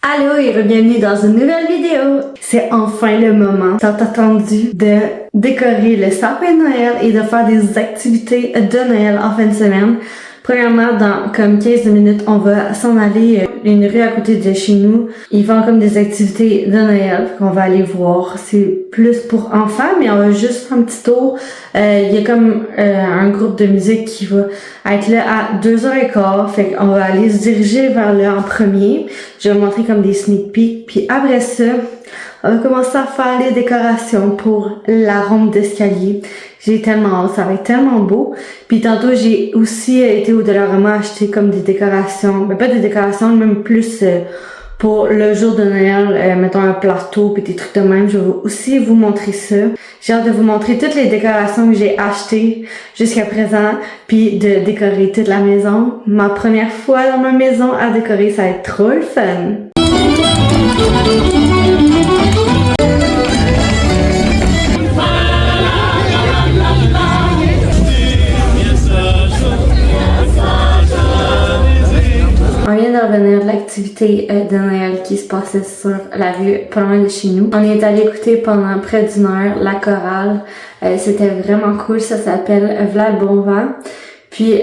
Allô et bienvenue dans une nouvelle vidéo! C'est enfin le moment tant attendu de décorer le sapin de Noël et de faire des activités de Noël en fin de semaine. Premièrement, dans comme 15 minutes, on va s'en aller une rue à côté de chez nous. Ils font comme des activités de Noël qu'on va aller voir. C'est plus pour enfants, mais on va juste faire un petit tour. Il y a comme un groupe de musique qui va être là à 2h15. Fait qu'on va aller se diriger vers là en premier. Je vais vous montrer comme des sneak peeks. Puis après ça, on va commencer à faire les décorations pour la rampe d'escalier. J'ai tellement hâte, ça va être tellement beau. Puis tantôt, j'ai aussi été au Dollarama acheter comme des décorations. Mais pas des décorations, même plus pour le jour de Noël. Mettons un plateau puis des trucs de même. Je vais aussi vous montrer ça. J'ai hâte de vous montrer toutes les décorations que j'ai achetées jusqu'à présent. Puis de décorer toute la maison. Ma première fois dans ma maison à décorer, ça va être trop le fun. On vient de revenir de l'activité de Noël qui se passait sur la rue pas loin de chez nous. On est allé écouter pendant près d'une heure la chorale. C'était vraiment cool, ça s'appelle V'là le bon vent. Puis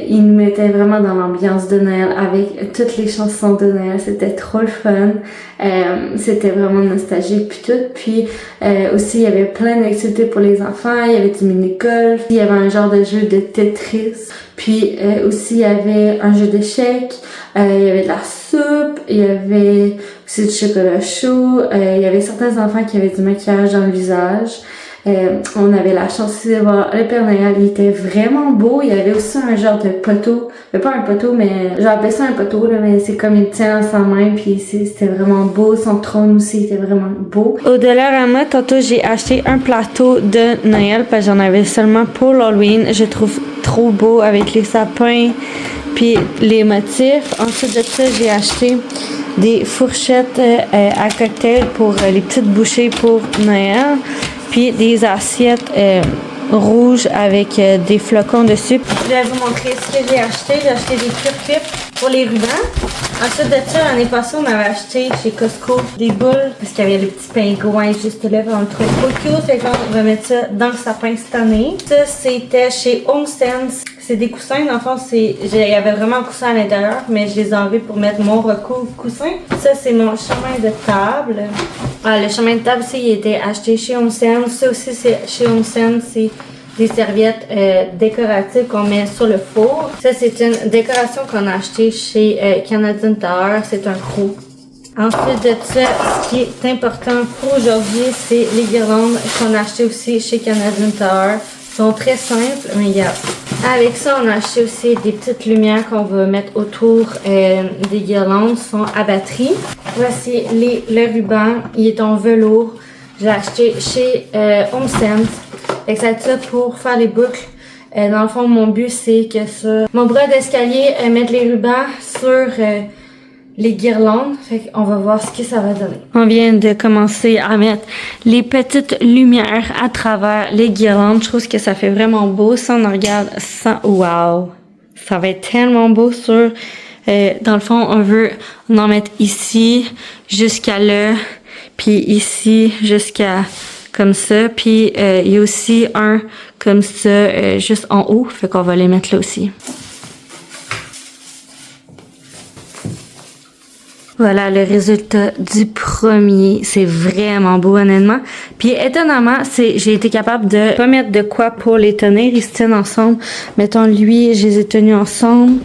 ils nous mettaient vraiment dans l'ambiance de Noël avec toutes les chansons de Noël. C'était trop le fun. C'était vraiment nostalgique puis tout. Puis aussi il y avait plein d'activités pour les enfants. Il y avait du mini-golf. Il y avait un genre de jeu de Tetris. Puis aussi il y avait un jeu d'échecs. Il y avait de la soupe. Il y avait aussi du chocolat chaud. Il y avait certains enfants qui avaient du maquillage dans le visage. On avait la chance aussi de voir le Père Noël, il était vraiment beau. Il y avait aussi un genre de poteau, pas un poteau, mais j'appelle ça un poteau là, mais c'est comme il tient dans sa main, puis c'était vraiment beau. Son trône aussi était vraiment beau. Au Dollarama, tantôt j'ai acheté un plateau de Noël parce que j'en avais seulement pour l'Halloween. Je trouve trop beau avec les sapins puis les motifs. Ensuite de ça, j'ai acheté des fourchettes à cocktail pour les petites bouchées pour Noël. Puis des assiettes rouges avec des flocons dessus. Je vais vous montrer ce que j'ai acheté. J'ai acheté des clips pour les rubans. Ensuite de ça, l'année passée, on avait acheté chez Costco des boules parce qu'il y avait les petits pingouins juste là. On le trouve trop cute. Fait qu'on va mettre ça dans le sapin cette année. Ça, c'était chez HomeSense. C'est des coussins. Dans le fond, il y avait vraiment un coussin à l'intérieur, mais je les ai enlevés pour mettre mon recouvre coussin. Ça, c'est mon chemin de table. Le chemin de table, il était acheté chez HomeSense. Ça aussi, c'est chez HomeSense. C'est des serviettes décoratives qu'on met sur le four. Ça, c'est une décoration qu'on a achetée chez Canadian Tower. C'est un croc. Ensuite de ça, ce qui est important pour aujourd'hui, c'est les guirlandes qu'on a achetées aussi chez Canadian Tower. Ils sont très simples, mais regarde. Avec ça, on a acheté aussi des petites lumières qu'on va mettre autour des guirlandes. Ils sont à batterie. Voici le ruban. Il est en velours. Je l'ai acheté chez HomeSense. Fait que ça va être ça pour faire les boucles. Dans le fond, mon but, c'est que ça... Mon bras d'escalier, mettre les rubans sur les guirlandes. Fait qu'on va voir ce que ça va donner. On vient de commencer à mettre les petites lumières à travers les guirlandes. Je trouve que ça fait vraiment beau. Si on regarde ça, wow! Ça va être tellement beau sur... dans le fond, on veut en mettre ici jusqu'à là. Puis ici jusqu'à... comme ça, puis il y a aussi un comme ça juste en haut, fait qu'on va les mettre là aussi. Voilà le résultat du premier, c'est vraiment beau honnêtement. Puis étonnamment, j'ai été capable de pas mettre de quoi pour les tenir, ils se tiennent ensemble. Mettons lui, je les ai tenus ensemble.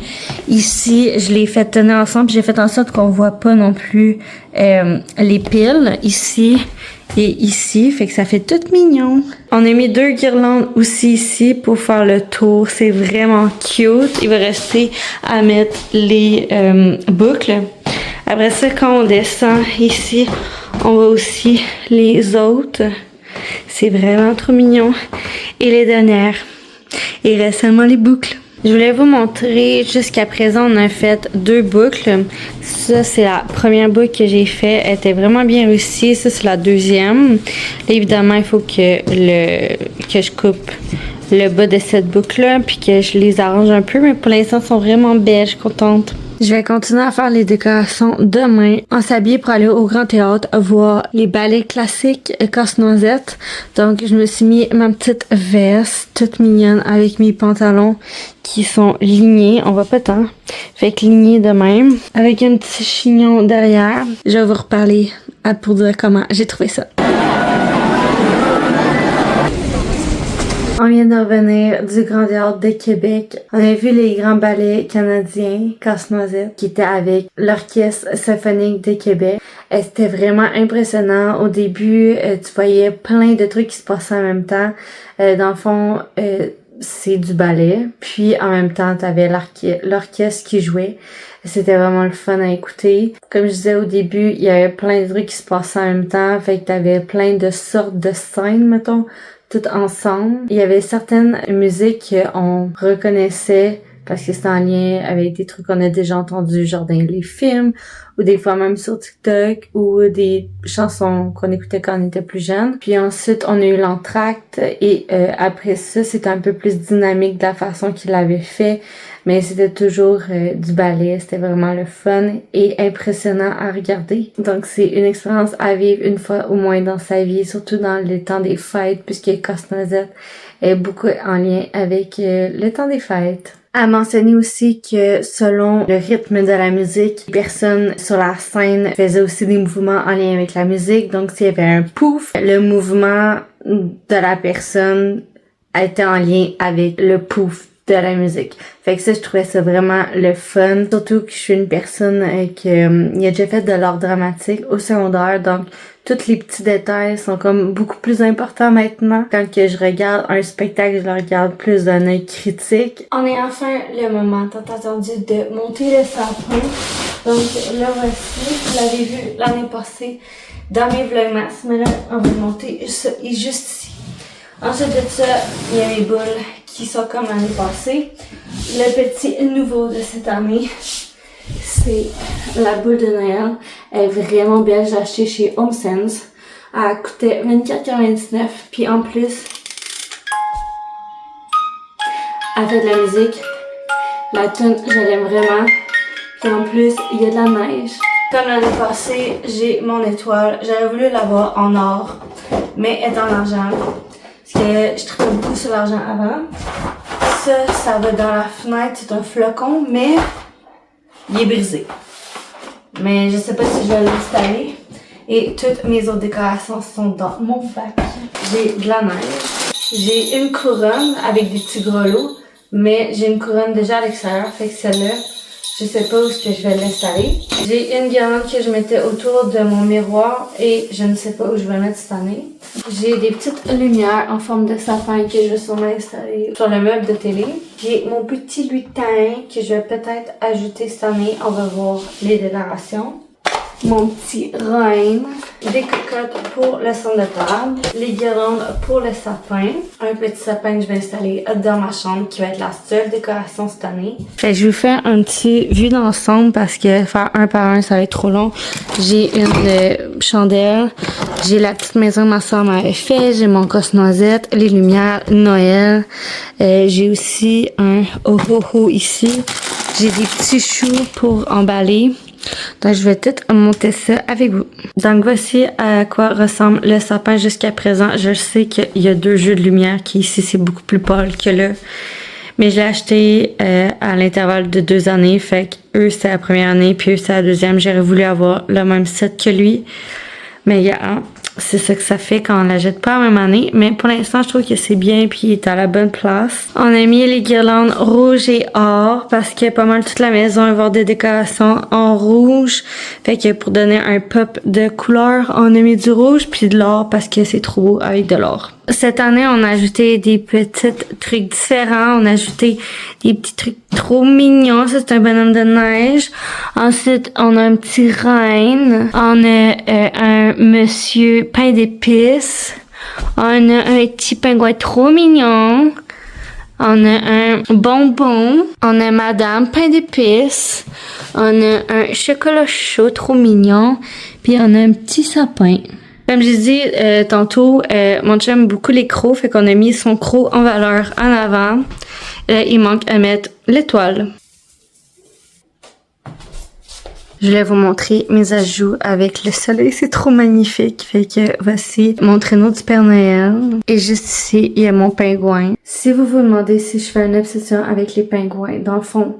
Ici, je les ai fait tenir ensemble, j'ai fait en sorte qu'on voit pas non plus les piles ici. Et ici, fait que ça fait tout mignon. On a mis 2 guirlandes aussi ici pour faire le tour. C'est vraiment cute. Il va rester à mettre les boucles. Après ça, quand on descend ici, on voit aussi les autres. C'est vraiment trop mignon. Et les dernières, il reste seulement les boucles. Je voulais vous montrer, jusqu'à présent, on a fait 2 boucles. Ça, c'est la première boucle que j'ai fait. Elle était vraiment bien réussie. Ça, c'est la deuxième. Là, évidemment, il faut que je coupe le bas de cette boucle-là, puis que je les arrange un peu. Mais pour l'instant, elles sont vraiment belles. Je suis contente. Je vais continuer à faire les décorations demain. On s'habille pour aller au Grand Théâtre voir les ballets classiques Casse-Noisette. Donc, je me suis mis ma petite veste toute mignonne avec mes pantalons qui sont lignés. On voit pas tant. Fait que lignés de même. Avec un petit chignon derrière. Je vais vous reparler pour dire comment j'ai trouvé ça. On vient de revenir du Grand Théâtre de Québec. On a vu les grands ballets canadiens, Casse-Noisette, qui étaient avec l'Orchestre symphonique de Québec. C'était vraiment impressionnant. Au début, tu voyais plein de trucs qui se passaient en même temps. Dans le fond, c'est du ballet. Puis en même temps, t'avais l'orchestre qui jouait. C'était vraiment le fun à écouter. Comme je disais au début, il y avait plein de trucs qui se passaient en même temps. Fait que t'avais plein de sortes de scènes, mettons, toutes ensemble. Il y avait certaines musiques qu'on reconnaissait parce que c'était en lien avec des trucs qu'on a déjà entendus, genre dans les films, ou des fois même sur TikTok, ou des chansons qu'on écoutait quand on était plus jeune. Puis ensuite, on a eu l'entracte, et après ça, c'était un peu plus dynamique de la façon qu'il l'avait fait, mais c'était toujours du ballet, c'était vraiment le fun et impressionnant à regarder. Donc c'est une expérience à vivre une fois au moins dans sa vie, surtout dans le temps des fêtes, puisque Casse-Noisette est beaucoup en lien avec le temps des fêtes. À mentionner aussi que selon le rythme de la musique, les personnes sur la scène faisaient aussi des mouvements en lien avec la musique. Donc s'il y avait un pouf, le mouvement de la personne était en lien avec le pouf de la musique. Fait que ça, je trouvais ça vraiment le fun. Surtout que je suis une personne qui a déjà fait de l'art dramatique au secondaire, donc tous les petits détails sont comme beaucoup plus importants maintenant. Quand que je regarde un spectacle, je le regarde plus d'un œil critique. On est enfin le moment tant attendu de monter le sapin. Donc là voici, vous l'avez vu l'année passée dans mes vlogmas, mais là on va le monter juste ici. Ensuite de ça, il y a mes boules qui sont comme l'année passée. Le petit nouveau de cette année, c'est la boule de Noël. Elle est vraiment belle. J'ai acheté chez HomeSense. Elle coûtait 24,99$. Puis en plus, elle fait de la musique. La tune, je l'aime vraiment. Puis en plus, il y a de la neige. Comme l'année passée, j'ai mon étoile. J'aurais voulu l'avoir en or, mais elle est en argent. Parce que je travaillais beaucoup sur l'argent avant. Ça va dans la fenêtre, c'est un flocon, mais il est brisé. Mais je sais pas si je vais l'installer. Et toutes mes autres décorations sont dans mon bac. J'ai de la neige. J'ai une couronne avec des petits grelots, mais j'ai une couronne déjà à l'extérieur, fait que celle-là, je sais pas où est-ce que je vais l'installer. J'ai une guirlande que je mettais autour de mon miroir et je ne sais pas où je vais la mettre cette année. J'ai des petites lumières en forme de sapin que je vais sûrement installer sur le meuble de télé. J'ai mon petit lutin que je vais peut-être ajouter cette année. On va voir les décorations. Mon petit reine, des cocottes pour le centre de table, les guirlandes pour le sapin, un petit sapin que je vais installer dans ma chambre qui va être la seule décoration cette année. Fait que je vais vous faire un petit vue d'ensemble parce que faire un par un ça va être trop long. J'ai une chandelle, j'ai la petite maison que ma soeur m'avait fait, j'ai mon casse-noisette, les lumières, Noël, j'ai aussi un ho-ho-ho ici, j'ai des petits choux pour emballer. Donc, je vais tout monter ça avec vous. Donc, voici à quoi ressemble le sapin jusqu'à présent. Je sais qu'il y a 2 jeux de lumière qui ici, c'est beaucoup plus pâle que là. Mais je l'ai acheté à l'intervalle de 2 années. Fait que eux, c'est la première année, puis eux, c'est la deuxième. J'aurais voulu avoir le même set que lui. Mais c'est ça que ça fait quand on la jette pas en même année. Mais pour l'instant, je trouve que c'est bien puis il est à la bonne place. On a mis les guirlandes rouges et or parce que pas mal toute la maison va avoir des décorations en rouge. Fait que pour donner un pop de couleur, on a mis du rouge puis de l'or parce que c'est trop beau avec de l'or. Cette année, on a ajouté des petits trucs différents. On a ajouté des petits trucs trop mignons. Ça, c'est un bonhomme de neige. Ensuite, on a un petit reine. On a un monsieur pain d'épices. On a un petit pingouin trop mignon. On a un bonbon. On a madame pain d'épices. On a un chocolat chaud trop mignon. Puis on a un petit sapin. Comme j'ai dit tantôt, mon chum aime beaucoup les crocs, fait qu'on a mis son croc en valeur en avant. Il manque à mettre l'étoile. Je voulais vous montrer mes ajouts avec le soleil. C'est trop magnifique. Fait que voici mon traîneau du Père Noël. Et juste ici, il y a mon pingouin. Si vous vous demandez si je fais une obsession avec les pingouins, dans le fond,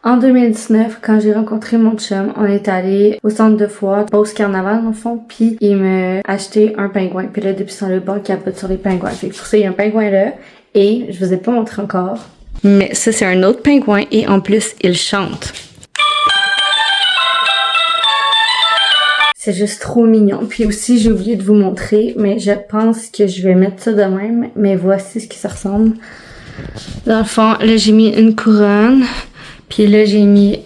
en 2019, quand j'ai rencontré mon chum, on est allé au centre de foire, pause carnaval dans le fond, puis il m'a acheté un pingouin. Puis là, depuis son le banc, capote sur les pingouins. Fait que pour ça, il y a un pingouin là. Et je vous ai pas montré encore. Mais ça, c'est un autre pingouin et en plus, il chante. C'est juste trop mignon. Puis aussi, j'ai oublié de vous montrer, mais je pense que je vais mettre ça de même. Mais voici ce qui ça ressemble. Dans le fond, là, j'ai mis une couronne. Puis là, j'ai mis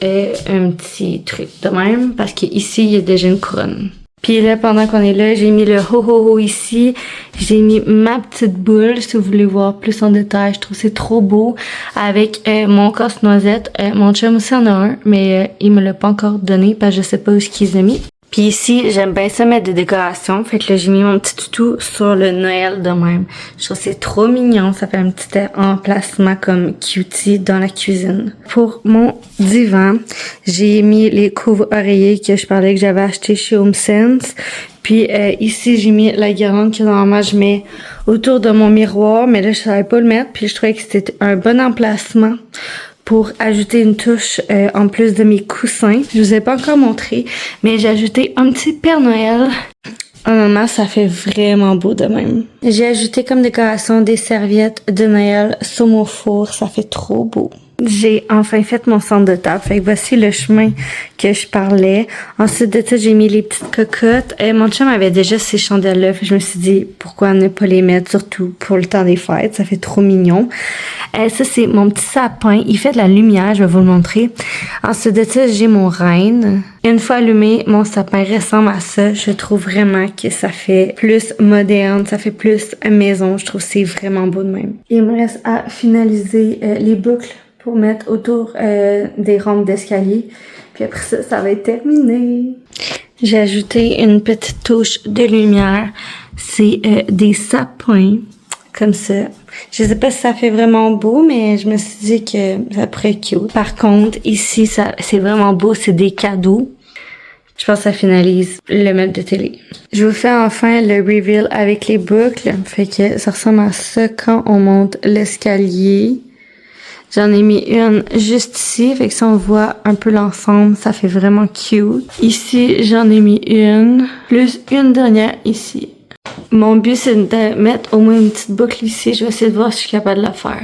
un petit truc de même, parce qu'ici, il y a déjà une couronne. Puis là, pendant qu'on est là, j'ai mis le ho-ho-ho ici. J'ai mis ma petite boule, si vous voulez voir plus en détail. Je trouve que c'est trop beau. Avec mon casse-noisette. Mon chum aussi en a un, mais il me l'a pas encore donné, parce que je sais pas où est-ce qu'il les a mis. Puis ici, j'aime bien ça mettre des décorations. Fait que là, j'ai mis mon petit toutou sur le Noël de même. Je trouve que c'est trop mignon. Ça fait un petit emplacement comme cutie dans la cuisine. Pour mon divan, j'ai mis les couvre-oreillers que je parlais que j'avais acheté chez HomeSense. Puis ici, j'ai mis la guirlande que normalement je mets autour de mon miroir. Mais là, je savais pas le mettre. Puis je trouvais que c'était un bon emplacement pour ajouter une touche en plus de mes coussins. Je vous ai pas encore montré, mais j'ai ajouté un petit Père Noël. Honnêtement, ça fait vraiment beau de même. J'ai ajouté comme décoration des serviettes de Noël sur mon four. Ça fait trop beau. J'ai enfin fait mon centre de table. Fait que voici le chemin que je parlais. Ensuite de ça, j'ai mis les petites cocottes. Mon chum avait déjà ces chandelles-là. Je me suis dit, pourquoi ne pas les mettre, surtout pour le temps des fêtes. Ça fait trop mignon. Ça, c'est mon petit sapin. Il fait de la lumière. Je vais vous le montrer. Ensuite de ça, j'ai mon renne. Une fois allumé, mon sapin ressemble à ça. Je trouve vraiment que ça fait plus moderne. Ça fait plus maison. Je trouve que c'est vraiment beau de même. Il me reste à finaliser les boucles pour mettre autour des rampes d'escalier. Puis après ça, ça va être terminé. J'ai ajouté une petite touche de lumière. C'est des sapins, comme ça. Je sais pas si ça fait vraiment beau, mais je me suis dit que ça pourrait être cute. Par contre, ici, c'est vraiment beau. C'est des cadeaux. Je pense que ça finalise le meuble de télé. Je vous fais enfin le reveal avec les boucles. Fait que ça ressemble à ça quand on monte l'escalier. J'en ai mis une juste ici, fait que si on voit un peu l'ensemble, ça fait vraiment cute. Ici, j'en ai mis une, plus une dernière ici. Mon but, c'est de mettre au moins une petite boucle ici. Je vais essayer de voir si je suis capable de la faire.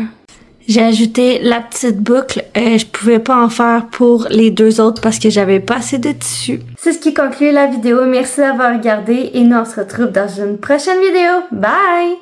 J'ai ajouté la petite boucle. Je pouvais pas en faire pour les deux autres parce que j'avais pas assez de tissu. C'est ce qui conclut la vidéo. Merci d'avoir regardé et nous on se retrouve dans une prochaine vidéo. Bye!